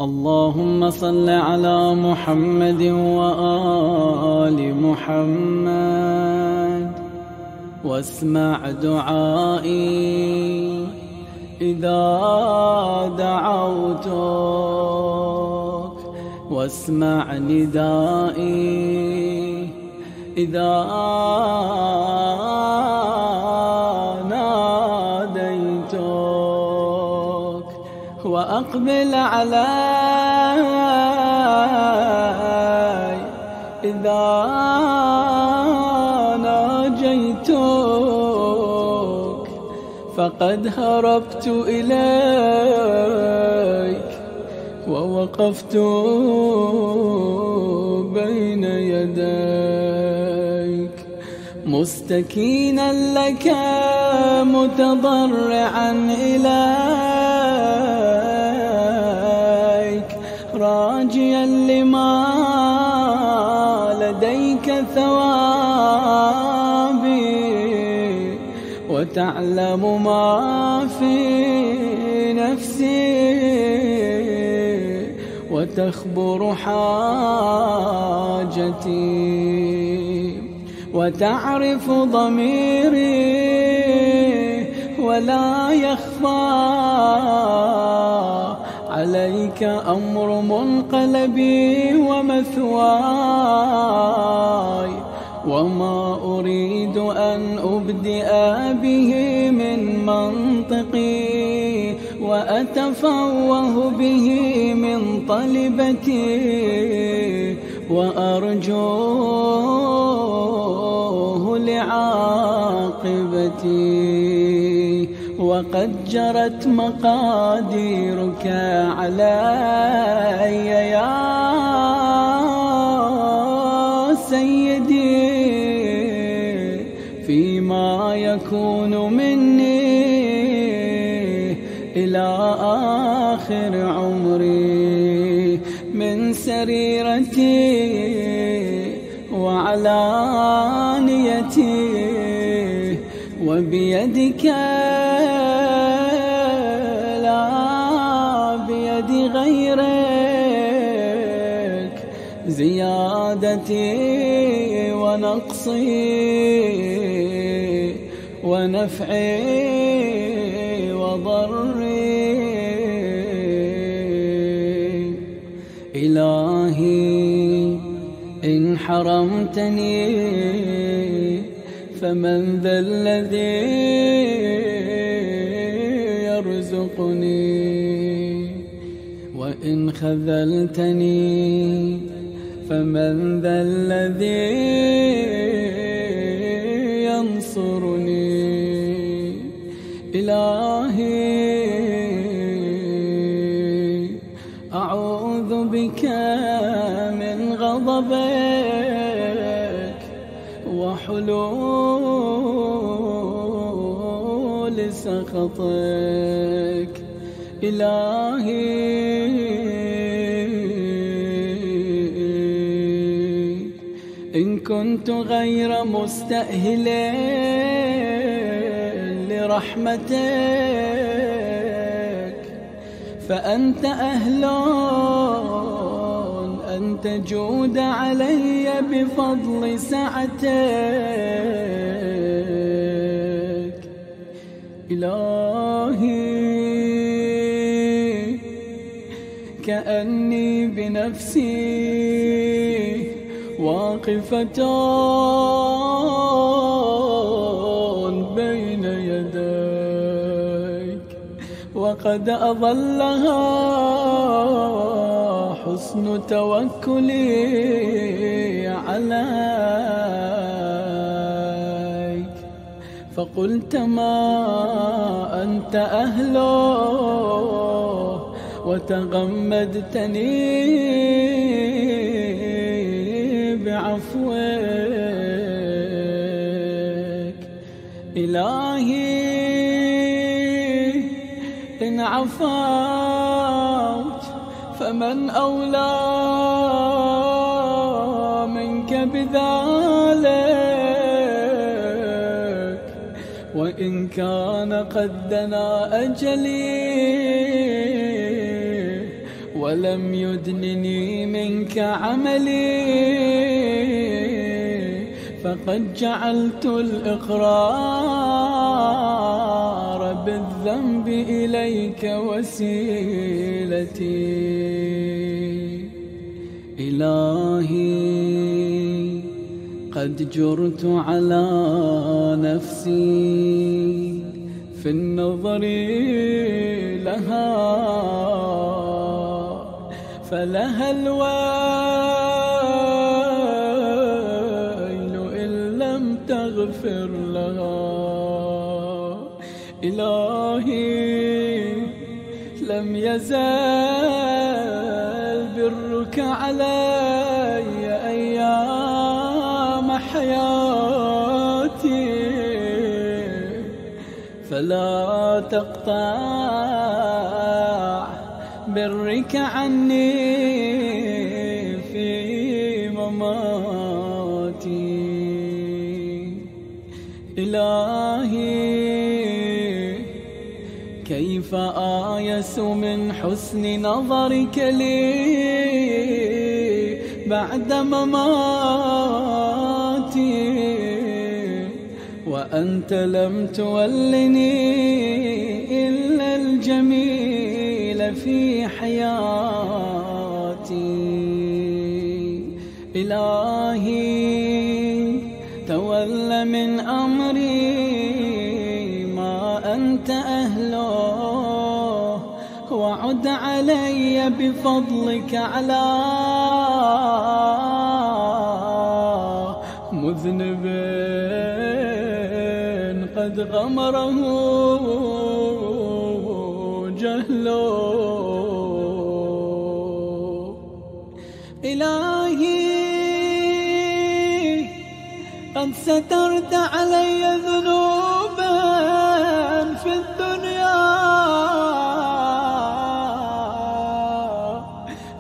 اللهم صل على محمد وآل محمد واسمع دعائي إذا دعوتك واسمع ندائي إذا ناديتك وأقبل علي إذا ناجيتك فقد هربت إليك ووقفت بين يديك مستكينا لك متضرعا إليك راجيا لما لديك ثوابي وتعلم ما في نفسي وتخبر حاجتي وتعرف ضميري ولا يخفى عليك أمر منقلبي ومثواي وما أريد أن أبدئ به من منطقي وأتفوه به من طلبتي وأرجوه لعاقبتي وقد جرت مقاديرك علي يا سيدي فيما يكون مني إلى آخر عمري من سريرتي وعلانيتي وبيدك لا بيد غيرك زيادتي ونقصي ونفعي وضري إلهي إن حرمتني فمن ذا الذي يرزقني وإن خذلتني فمن ذا الذي ينصرني إلهي أعوذ بك من غضبك وحلول سخطك إلهي إن كنت غير مستأهل لرحمتك فأنت أهل أن تجود علي بفضل سعتك إلهي كأني بنفسي واقفة بين يديك وقد أظلها حسن توكلي عليك فقلت ما أنت أهله وتغمدتني بعفوك إلهي إن عفوت فمن أولى منك بذلك وإن كان قد دنا أجلي ولم يدنني منك عملي، فقد جعلت الإقرار بالذنب إليك وسيلتي. إلهي قد جرت على نفسي في النظر لها، فلها الويل إن لم تغفر لها. إلهي لم يزل برك علي أيام حياتي، فلا تقطع برك عني في مماتي. إلهي كيف آيس من حسن نظرك لي بعد مماتي، وأنت لم تولني إلا الجميل في حياتي. إلهي تول من أمري ما أنت أهله، وعد علي بفضلك على مذنب قد غمره جهله. إلهي قد سترت علي ذنوبا في الدنيا،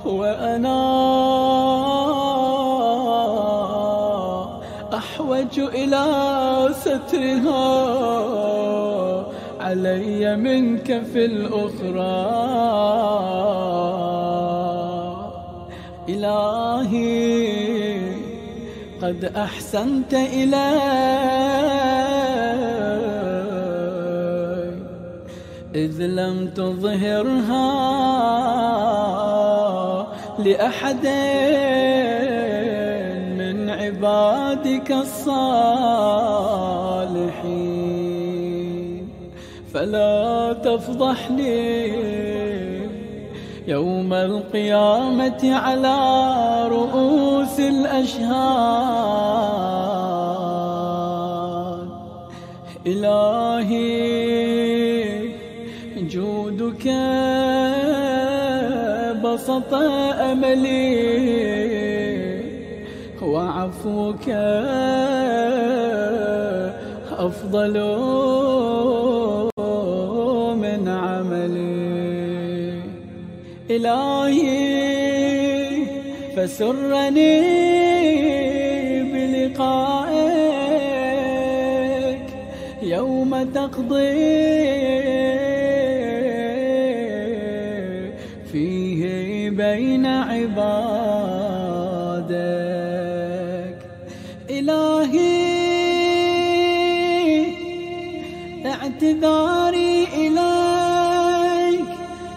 وأنا أحوج إلى سترها علي منك في الأخرى. إلهي قد أحسنت إلي إذ لم تظهرها لأحد من عبادك الصالحين، فلا تفضحني يوم القيامة على رؤوس الأشهاد. إلهي جودك بسط أملي، وعفوك أفضل من عملي. إلهي فسرني بلقائك يوم تقضي فيه بين عبادك. إلهي اعتذاري إليك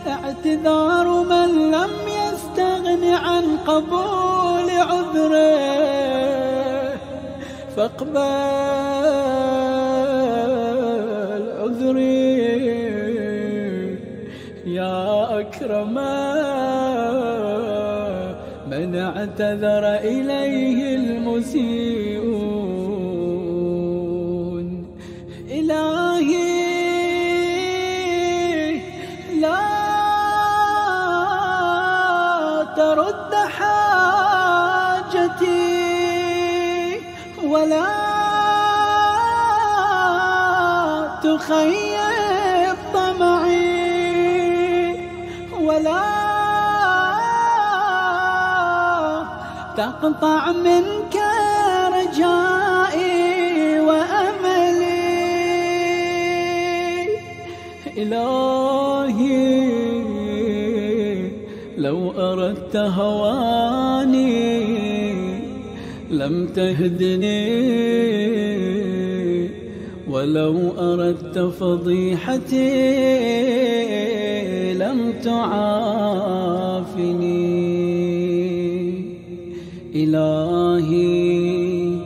اعتذار من لم يستغن عن قبول عذره، فاقبل عذري يا أكرم من اعتذر إليه المسيئون. إلهي لا ترد حاجتي ولا تخيب طمعي ولا تقطع منك رجائي وأملي. إلهي لو أردت هواني لم تهدني، ولو أردت فضيحتي لم تعافني. إلهي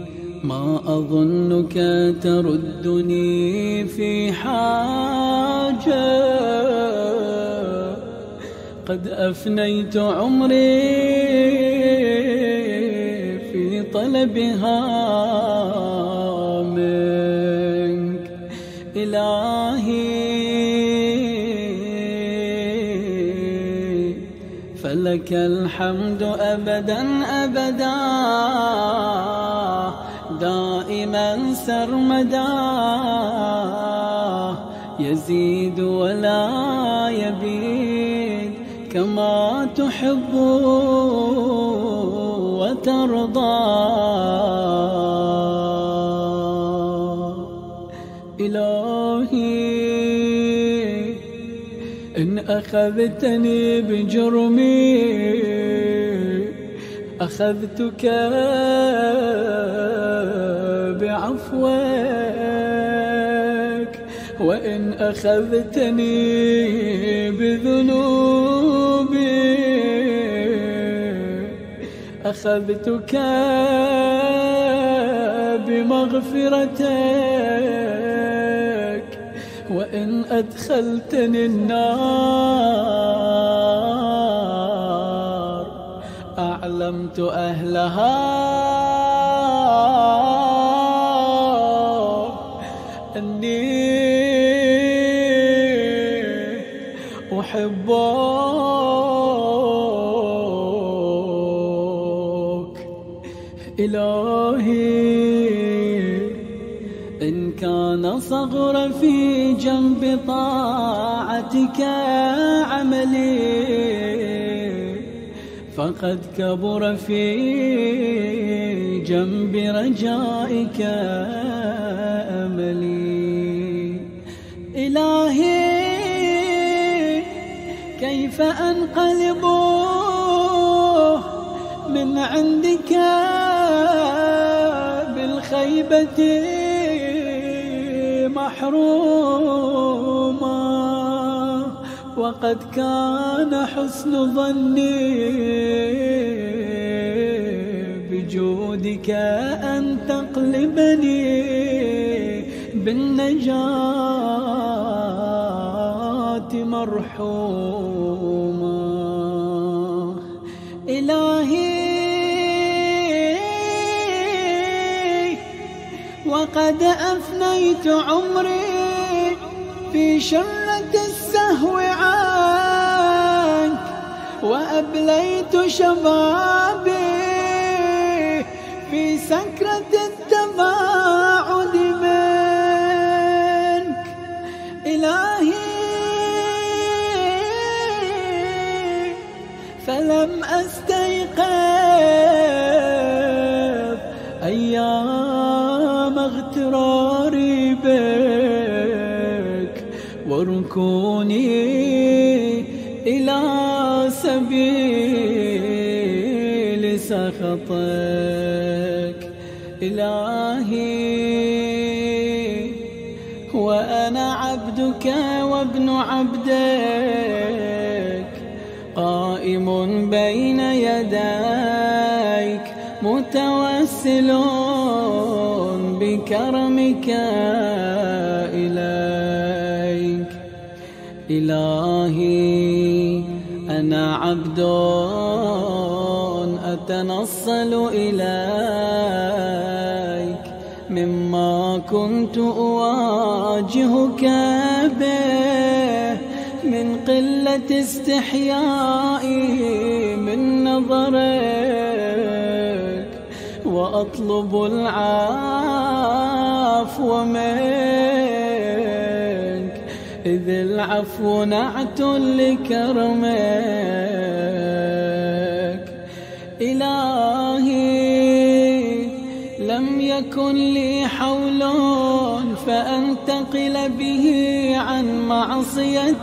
ما أظنك تردني في حاجة قد أفنيت عمري في طلبها منك. إلهي فلك الحمد أبدا أبدا دائما سرمدا، يزيد ولا يبيد كما تحب وترضى. إلهي إن أخذتني بجرمي أخذتك بعفوك، وإن أخذتني بذنوبي أخذتك بمغفرتك، وإن أدخلتني النار أعلمت أهلها أني أحبك. إلهي إن كان صغر في جنب طاعتك عملي فقد كبر في جنب رجائك أملي. إلهي كيف أنقلب من عندك بالخيبة محروما، وقد كان حسن ظني بجودك أن تقلبني بالنجاة مرحوما. إلهي وقد أفنيت عمري في شلة السهو عنك، وأبليت شبابي في سكرة التباعد منك. إلهي فلم أستيقظ أيام اغتراري بك وركوني إلى سبيل سخطك. إلهي وأنا عبدك وابن عبدك قائم بين يديك متوسل بكرمك إليك. إلهي أنا عبد أتنصل إليك مما كنت أواجهك به من قلة استحيائي من نظرك، وأطلب العفو منك إذ العفو نعت لكرمك. إلهي لم يكن لي حول فأنتقل به عن معصيتك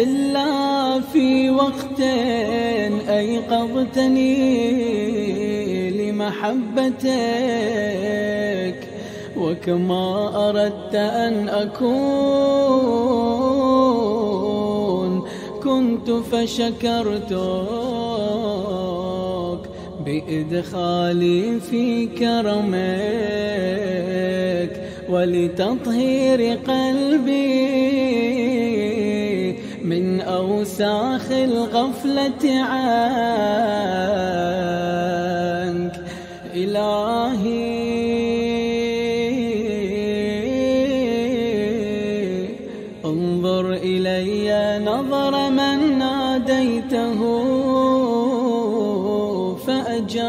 إلا في وقت أيقظتني لمحبتك، وكما أردت أن أكون كنت فشكرتك بإدخالي في كرمك ولتطهير قلبي من أوساخ الغفلة عنك. إلهي انظر إلي نظر من ناديته فأجابك،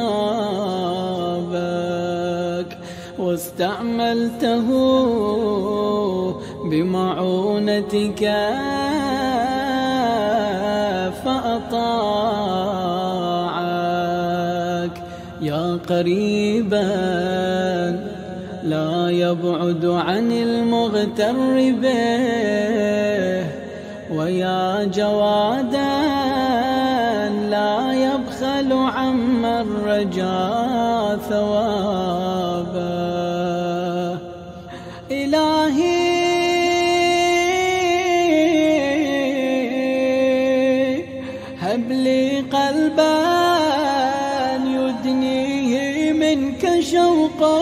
واستعملته بمعونتك فأطاعك. يا قريبا لا يبعد عن المغتر به، ويا جوادا لا يبخل عمن رجا ثوابه. إلهي هب لي قلبا يدنيه منك شوقه،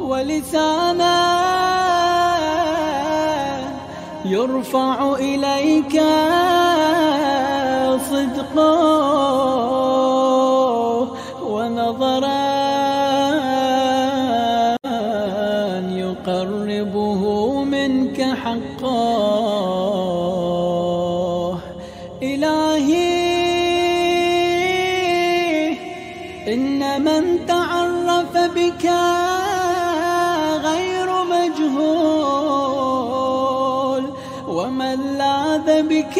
ولسانا يرفع إليك صدقه، ونظرا يقربه منك حقه. إلهي إن من تعرف بك غير مجهول، ومن لاذ بك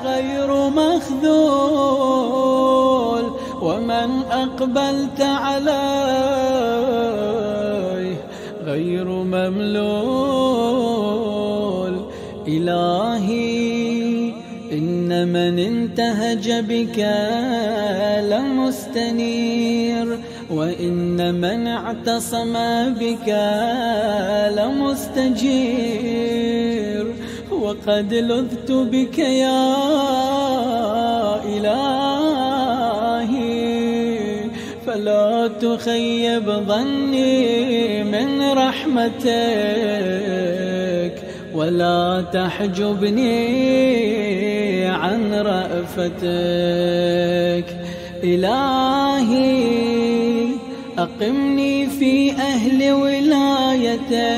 غير مخذول، ومن أقبلت عليه غير مملول. إلهي إن من انتهج بك لمستنير، وإن من اعتصم بك لمستجير، وقد لذت بك يا إلهي، فلا تخيب ظني من رحمتك، ولا تحجبني عن رأفتك. إلهي أقمني في أهل ولايتك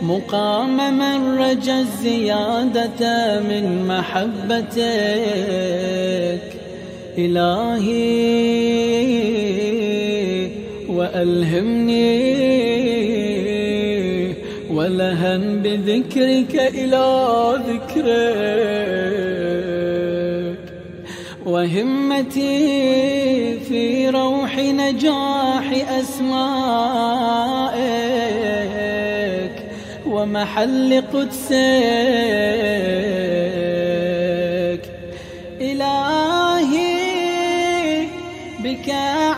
مقام من رجا الزيادة من محبتك. إلهي وألهمني ولهن بذكرك إلى ذكرك، وهمتي في روح نجاح أسمائك ومحل قدسك. إلهي بك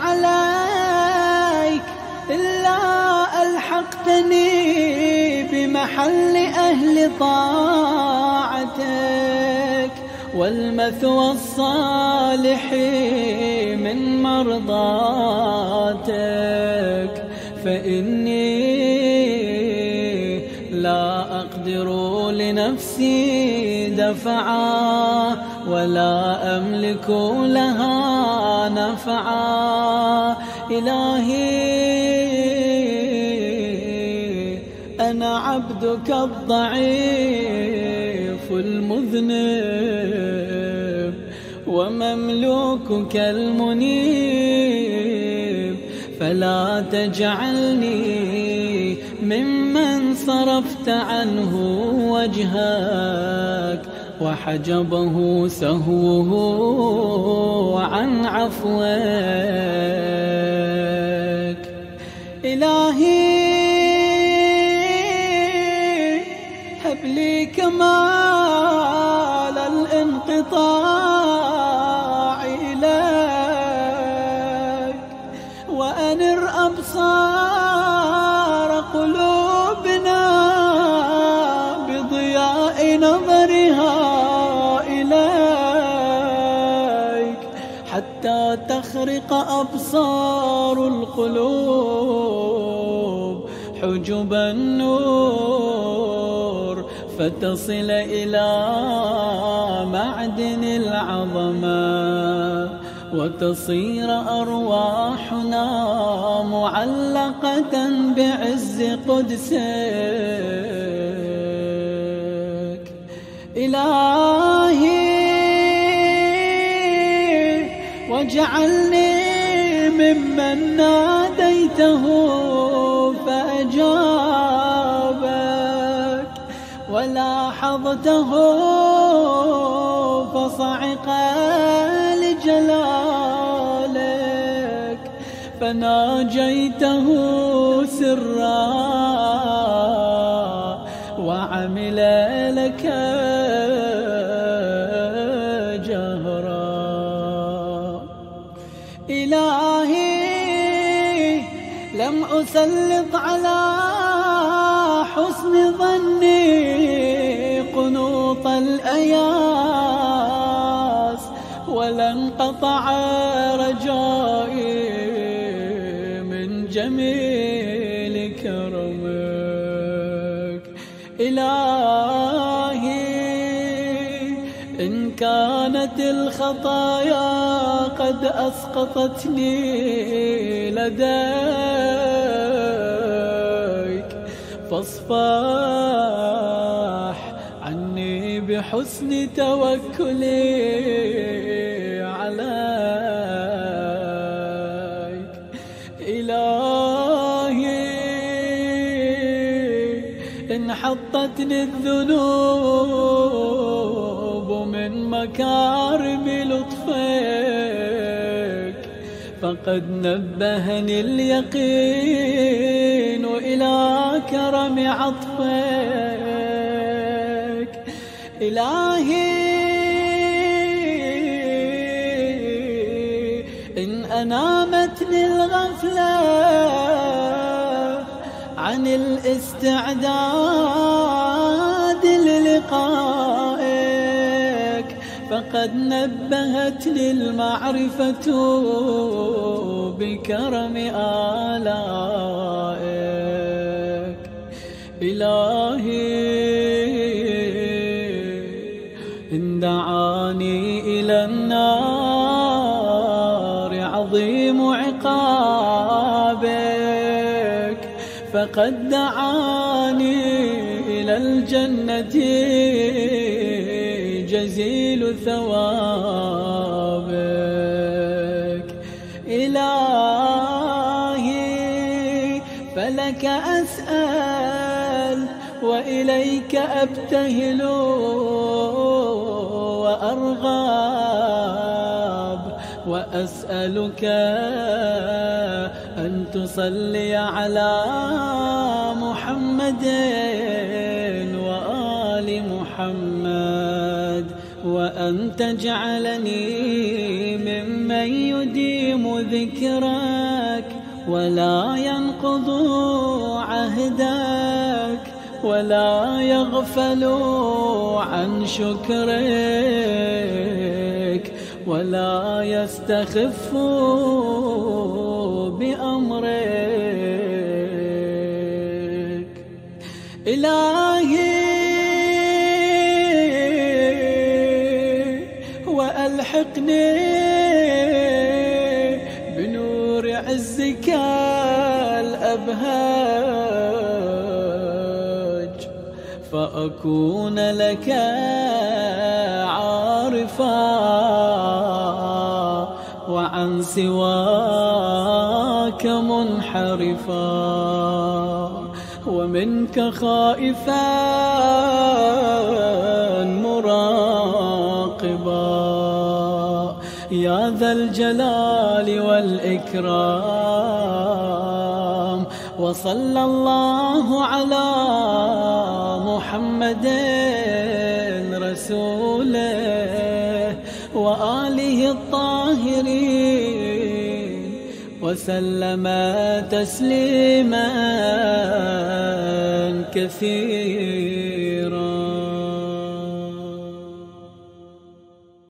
عليك إلا ألحقتني بمحل أهل طاعتك، والمثوى الصالح من مرضاتك، فإني لا أقدر لنفسي دفعا، ولا أملك لها نفعا. إلهي أنا عبدك الضعيف المذنب، ومملوكك المنيب، فلا تجعلني ممن صرفت عنه وجهك وحجبه سهوه عن عفوك. إلهي أبصار قلوبنا بضياء نظرها إليك، حتى تخرق أبصار القلوب حجب النور، فتصل إلى معدن العظمة، وتصير أرواحنا معلقة بعز قدسك. إلهي واجعلني ممن ناديته فأجابك، ولاحظته فصعق لجلالك، فناجيته سرا وعمل لك جهرا. إلهي لم أسلط على حسن ظني قنوط الأياس، ولا انقطع رجائي من جميل كرمك. إلهي إن كانت الخطايا قد أسقطتني لديك، فاصفح عني بحسن توكلي عليك. إلهي إن حطتني الذنوب من مكارم لطفك، فقد نبهني اليقين إلى كرم عطفك. إلهي إن أنامتني الغفلة عن الاستعداد للقائك، فقد نبهتني المعرفة بكرم آلائك. إلهي إن دعاني إلى النار عظيم عقابك، فقد دعاني إلى الجنة جزيل ثوابك. إلهي فلك أسأل وإليك أبتهل وأرغب، وأسألك أن تصلي على محمد وآل محمد، وأن تجعلني ممن يديم ذكرك ولا ينقض عهدك، ولا يغفل عن شكرك، ولا يستخف بأمرك. إلهي وألحقني بنور عزك الأبهاج، فأكون لك عارفا وعن سواك منحرفا، ومنك خائفا مراقبا، يا ذا الجلال والإكرام. وصلى الله على محمد رسوله وآله الطاهرين وسلم تسليما كثيرا.